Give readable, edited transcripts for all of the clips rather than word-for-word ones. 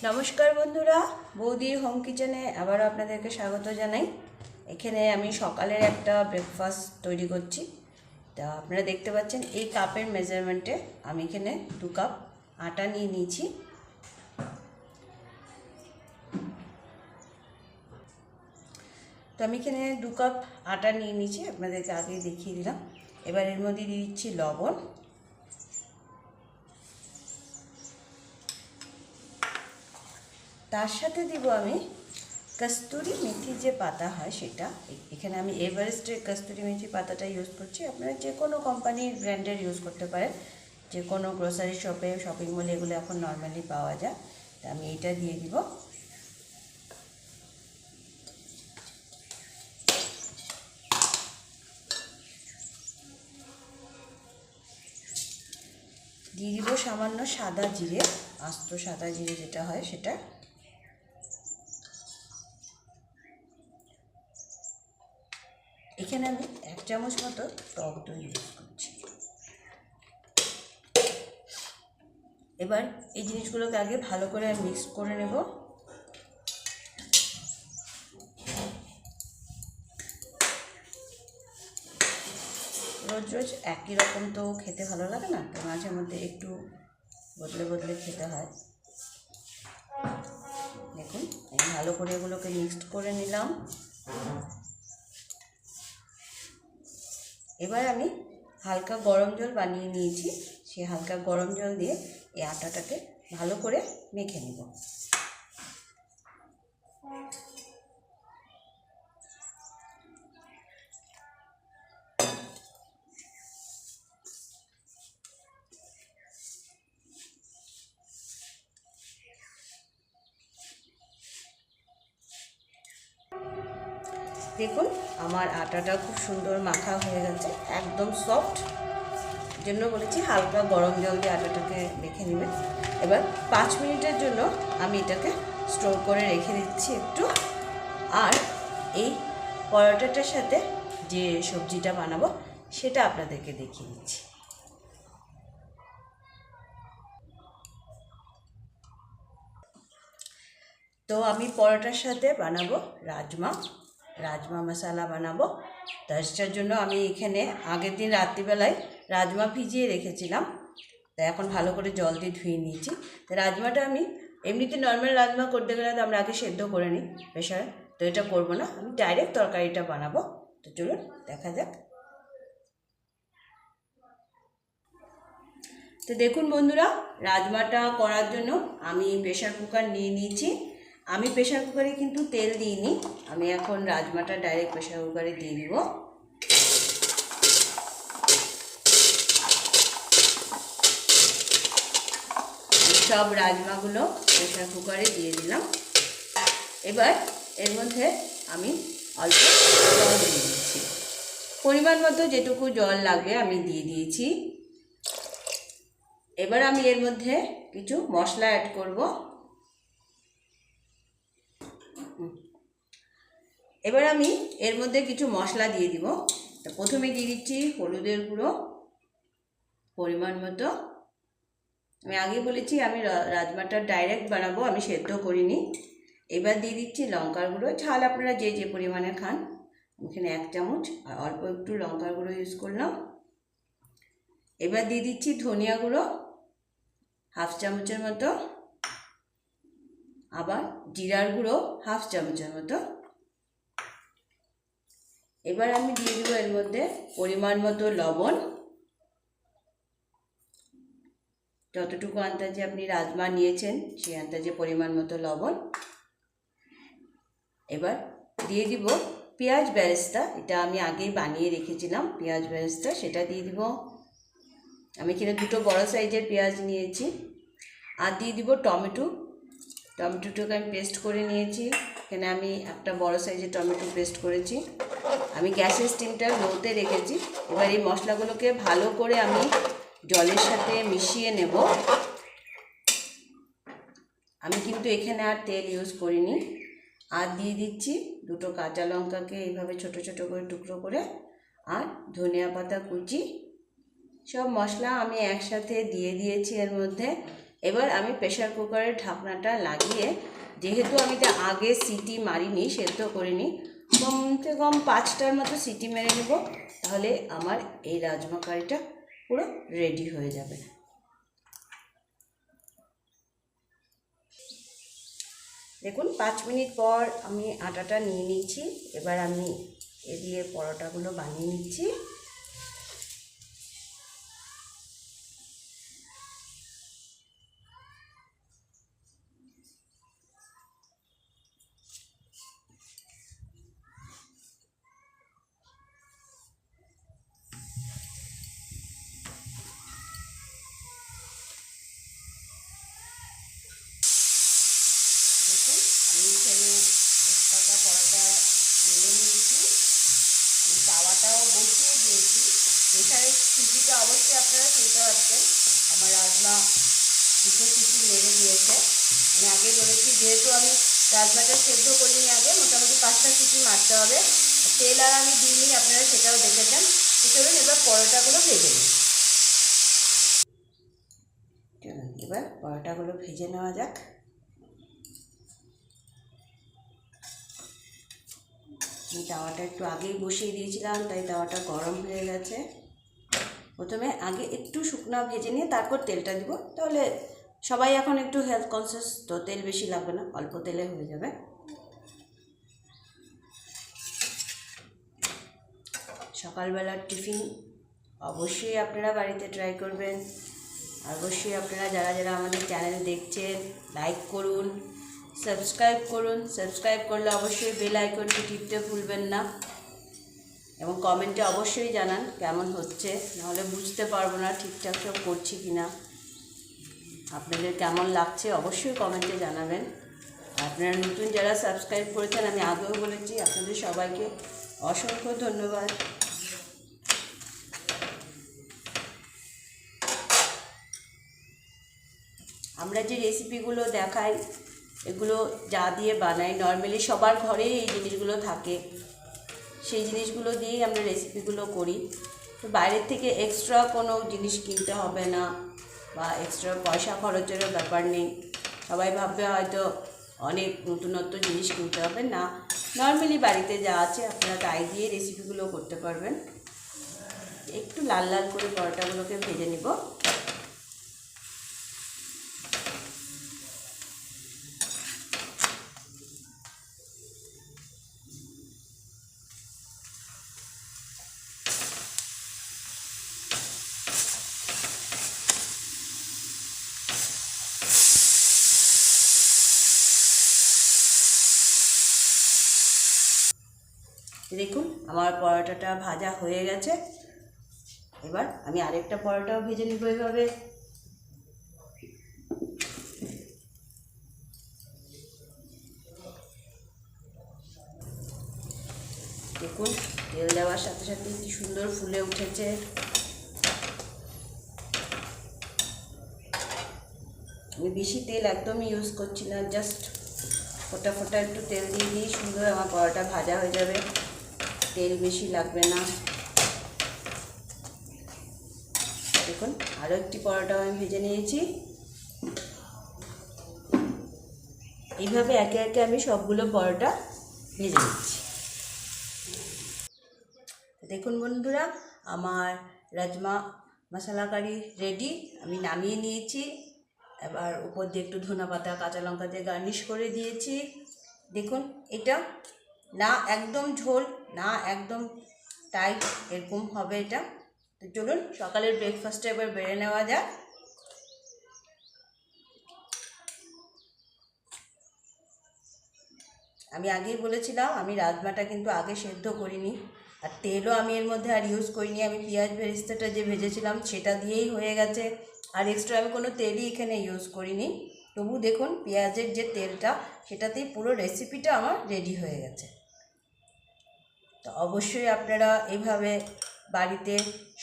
নমস্কার বন্ধুরা, বৌদির হোম কিচেনে আবারও আপনাদেরকে স্বাগত জানাই। এখানে আমি সকালের একটা ব্রেকফাস্ট তৈরি করছি। তা আপনারা দেখতে পাচ্ছেন এই কাপের মেজারমেন্টে আমি এখানে 2 কাপ আটা নিয়ে নিয়েছি। তো আমি এখানে 2 কাপ আটা নিয়ে নিয়েছি, আপনাদেরকে আগে দেখিয়ে দিলাম। এবার এর মধ্যে দিয়ে দিচ্ছি লবণ, তার সাথে দিব আমি কস্তুরি মেথি যে পাতা হয় সেটা। এখানে আমি এভারেস্টের কস্তুরি মেথি পাতাটা ইউজ করছি। আপনারা যে কোনো কোম্পানির ব্র্যান্ডের ইউজ করতে পারেন, যে কোনো গ্রোসারি শপে, শপিং মলে এগুলো এখন নর্মালি পাওয়া যায়। তা আমি এইটা দিয়ে দিব। দিয়ে দিব সামান্য সাদা জিরে, আস্ত সাদা জিরে যেটা হয় সেটা। এখানে আমি 1 চামচ মতো টক দই ইউজ করছি। এবার এই জিনিসগুলোকে আগে ভালো করে মিক্স করে নেব। রোজ রোজ একই রকম তো খেতে ভালো লাগে না, তো মাঝে মধ্যে একটু বদলে বদলে খেতে হয়। দেখুন, ভালো করে এগুলোকে মিক্সড করে নিলাম। এবার আমি হালকা গরম জল বানিয়ে নিয়েছি, সেই হালকা গরম জল দিয়ে এই আটাটাকে ভালো করে মেখে নেব। দেখুন, আমার আটাটা খুব সুন্দর মাখা হয়ে গেছে, একদম সফট। জন্য বলেছি হালকা গরম জল দিয়ে আটাটাকে মেখে নেবেন। এবার 5 মিনিটের জন্য আমি এটাকে স্টোর করে রেখে দিচ্ছি একটু। আর এই পরোটাটার সাথে যে সবজিটা বানাবো সেটা আপনাদেরকে দেখিয়ে দিচ্ছি। তো আমি পরোটার সাথে বানাবো রাজমা মশলা বানাবো। তার জন্য আমি এখানে আগের দিন রাত্রিবেলায় রাজমা ভিজিয়ে রেখেছিলাম, তাই এখন ভালো করে জল দিয়ে ধুয়ে নিয়েছি। তো রাজমাটা আমি এমনিতে নর্মাল রাজমা করতে গেলে তো আমরা আগে সেদ্ধ করে নিই প্রেশারে, তো এটা করবো না, আমি ডাইরেক্ট তরকারিটা বানাবো। তো চলুন দেখা যাক। তো দেখুন বন্ধুরা, রাজমাটা করার জন্য আমি প্রেশার কুকার নিয়ে নিয়েছি। আমি প্রেশার কুকারে কিন্তু তেল দিইনি, আমি এখন রাজমাটা ডাইরেক্ট প্রেশার কুকারে দিয়ে দিব। সব রাজমাগুলো প্রেশার কুকারে দিয়ে দিলাম। এবার এর মধ্যে আমি অল্প জল দিয়ে দিচ্ছি, পরিমাণ মতো যেটুকু জল লাগবে আমি দিয়ে দিয়েছি। এবার আমি এর মধ্যে কিছু মশলা অ্যাড করব। এবার আমি এর মধ্যে কিছু মশলা দিয়ে দিব। তো প্রথমে দিয়ে দিচ্ছি হলুদের গুঁড়ো পরিমাণ মতো। আমি আগে বলেছি আমি রাজমাটা ডাইরেক্ট বানাবো, আমি সেদ্ধ করিনি। এবার দিয়ে দিচ্ছি লঙ্কার গুঁড়ো, ঝাল আপনারা যে যে পরিমাণে খান। এখানে 1 চামচ আর অল্প একটু লঙ্কার গুঁড়ো ইউজ করলাম। এবার দিয়ে দিচ্ছি ধনিয়া গুঁড়ো 1/2 চামচের মতো, আবার জিরার গুঁড়ো 1/2 চামচের মতো। এবার আমি দিয়ে দিব এর মধ্যে পরিমাণ মতো লবণ, যতটুকু আন্দাজে আপনি রাজমা নিয়েছেন সেই আন্দাজে পরিমাণ মতো লবণ। এবার দিয়ে দিব পেঁয়াজ বেরেস্তা, এটা আমি আগেই বানিয়ে রেখেছিলাম পেঁয়াজ বেরেস্তা, সেটা দিয়ে দিব। আমি এখানে 2টো বড় সাইজের পেঁয়াজ নিয়েছি। আর দিয়ে দিব টমেটোটাকে আমি পেস্ট করে নিয়েছি। এখানে আমি একটা বড় সাইজের টমেটো পেস্ট করেছি। আমি গ্যাসের স্টিমটা লোতে রেখেছি। এবার এই মশলাগুলোকে ভালো করে আমি জলের সাথে মিশিয়ে নেব। আমি কিন্তু এখানে আর তেল ইউজ করিনি। আর দিয়ে দিচ্ছি 2টো কাঁচা লঙ্কাকে এইভাবে ছোট ছোট করে টুকরো করে, আর ধনিয়া পাতা কুচি। সব মশলা আমি একসাথে দিয়ে দিয়েছি এর মধ্যে। এবার আমি প্রেশার কুকারের ঢাকনাটা লাগিয়ে, যেহেতু আমি আগে সিটি মারিনি, সেদ্ধ করিনি, কমসে কম 5টার মতো সিটি মেরে নেব, তাহলে আমার এই রাজমা কারিটা পুরো রেডি হয়ে যাবে। দেখুন 5 মিনিট পর আমি আটাটা নিয়ে নিচ্ছি। এবার আমি এ দিয়ে পরোটাগুলো বানিয়ে নিচ্ছি। দেখুন আমি এখানে একটা পরোটা বেলে নিয়েছি, তাওয়াটাও বসিয়ে দিয়েছি। প্রেশারের সিটিটা অবশ্যই আপনারা শুনতে পাচ্ছেন, আমার রাজমা দুটো সিটি মেরে দিয়েছে। আমি আগে বলেছি, যেহেতু আমি রাজমাটা সেদ্ধ করিনি আগে, মোটামুটি 5টা সিটি মারতে হবে। তেল আর আমি দিইনি, আপনারা সেটাও দেখেছেন। তো চলুন এবার পরোটাগুলো ভেজে নিই। চলুন এবার পরোটাগুলো ভেজে নেওয়া যাক। আমি তাওয়াটা একটু আগেই বসিয়ে দিয়েছিলাম, তাই তাওয়াটা গরম হয়ে গেছে। প্রথমে আগে একটু শুকনো ভেজে নিয়ে তারপর তেলটা দিব, তাহলে সবাই এখন একটু হেলথ কনসিয়াস, তো তেল বেশি লাগবে না, অল্প তেলে হয়ে যাবে। সকালবেলার টিফিন অবশ্যই আপনারা বাড়িতে ট্রাই করবেন। অবশ্যই আপনারা যারা যারা আমাদের চ্যানেল দেখছেন, লাইক করুন, সাবস্ক্রাইব করুন। সাবস্ক্রাইব করলে অবশ্যই বেল আইকনটি টিপতে ভুলবেন না, এবং কমেন্টে অবশ্যই জানান কেমন হচ্ছে, নাহলে বুঝতে পারবো না ঠিকঠাক সব করছি কি না। আপনাদের কেমন লাগছে অবশ্যই কমেন্টে জানাবেন। আপনারা নতুন যারা সাবস্ক্রাইব করেছেন, আমি আগেও বলেছি, আপনাদের সবাইকে অসংখ্য ধন্যবাদ। আমরা যে রেসিপিগুলো দেখাই, এগুলো যা দিয়ে বানাই, নর্মালি সবার ঘরেই এই জিনিসগুলো থাকে, সেই জিনিসগুলো দিয়েই আমরা রেসিপিগুলো করি। তো বাইরের থেকে এক্সট্রা কোনো জিনিস কিনতে হবে না, বা এক্সট্রা পয়সা খরচেরও ব্যাপার নেই। সবাই ভাববে হয়তো অনেক নতুনত্ব জিনিস কিনতে হবে, না, নর্মালি বাড়িতে যা আছে আপনারা তাই দিয়ে রেসিপিগুলো করতে পারবেন। একটু লাল লাল করে পরোটাগুলোকে ভেজে নিব। দেখুন আমার পরোটাটা ভাজা হয়ে গেছে। এবার আমি আরেকটা পরোটাও ভেজে নিব এভাবে। দেখুন তেল দেওয়ার সাথে সাথে কি সুন্দর ফুলে উঠেছে। আমি বেশি তেল একদমই ইউজ করছি না, জাস্ট ফোটা ফোটা একটু তেল দিয়ে দিই, সুন্দর আমার পরোটা ভাজা হয়ে যাবে, তেল বেশি লাগবে না। দেখুন আরও একটি পরোটাও আমি ভেজে নিয়েছি। এইভাবে একে একে আমি সবগুলো পরোটা ভেজে নিচ্ছি। দেখুন বন্ধুরা, আমার রাজমা মশলা কারি রেডি, আমি নামিয়ে নিয়েছি। এবার উপর দিয়ে একটু ধনেপাতা কাঁচা লঙ্কা দিয়ে গার্নিশ করে দিয়েছি। দেখুন এটা না একদম ঝোল, না একদম টাইট, এরকম হবে এটা। তো চলুন সকালের ব্রেকফাস্টে এবার বেড়ে নেওয়া যাক। আমি আগেই বলেছিলাম, আমি রাজমাটা কিন্তু আগে সেদ্ধ করিনি, আর তেলও আমি এর মধ্যে আর ইউজ করিনি। আমি পেঁয়াজ বেরেস্তাটা যে ভেজেছিলাম সেটা দিয়েই হয়ে গেছে, আর এক্সট্রা আমি কোনো তেলই এখানে ইউজ করিনি। তবু দেখুন পেঁয়াজের যে তেলটা, সেটাতেই পুরো রেসিপিটা আমার রেডি হয়ে গেছে। তো অবশ্যই আপনারা এইভাবে বাড়িতে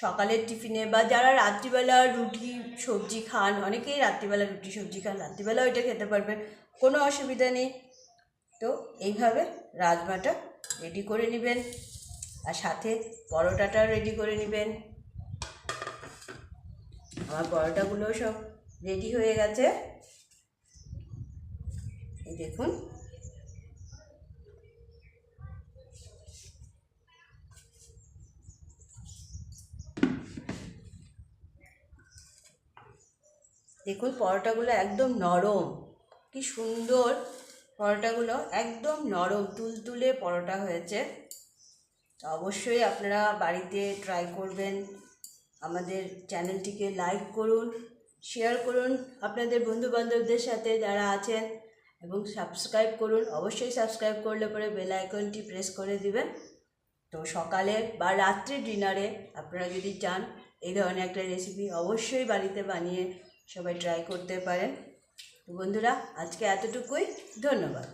সকালের টিফিনে, বা যারা রাত্রিবেলা রুটি সবজি খান, অনেকেই রাত্রিবেলা রুটি সবজি খান, রাত্রিবেলাও এটা খেতে পারবেন, কোনো অসুবিধা নেই। তো এইভাবে রাজমাটা রেডি করে নেবেন, আর সাথে পরোটাটা রেডি করে নেবেন। আমার পরোটাগুলোও সব রেডি হয়ে গেছে। এই দেখুন, দেখুন পরোটাগুলো একদম নরম, কি সুন্দর পরোটাগুলো, একদম নরম তুলতুলে পরোটা হয়েছে। অবশ্যই আপনারা বাড়িতে ট্রাই করবেন। আমাদের চ্যানেলটিকে লাইক করুন, শেয়ার করুন আপনাদের বন্ধুবান্ধবদের সাথে যারা আছেন, এবং সাবস্ক্রাইব করুন। অবশ্যই সাবস্ক্রাইব করলে পরে বেল আইকনটি প্রেস করে দিবেন। তো সকালে বা রাত্রে ডিনারে আপনারা যদি চান এই ধরনের একটা রেসিপি অবশ্যই বাড়িতে বানিয়ে সবাই ট্রাই করতে পারেন। তো বন্ধুরা, আজকে এতটুকুই, ধন্যবাদ।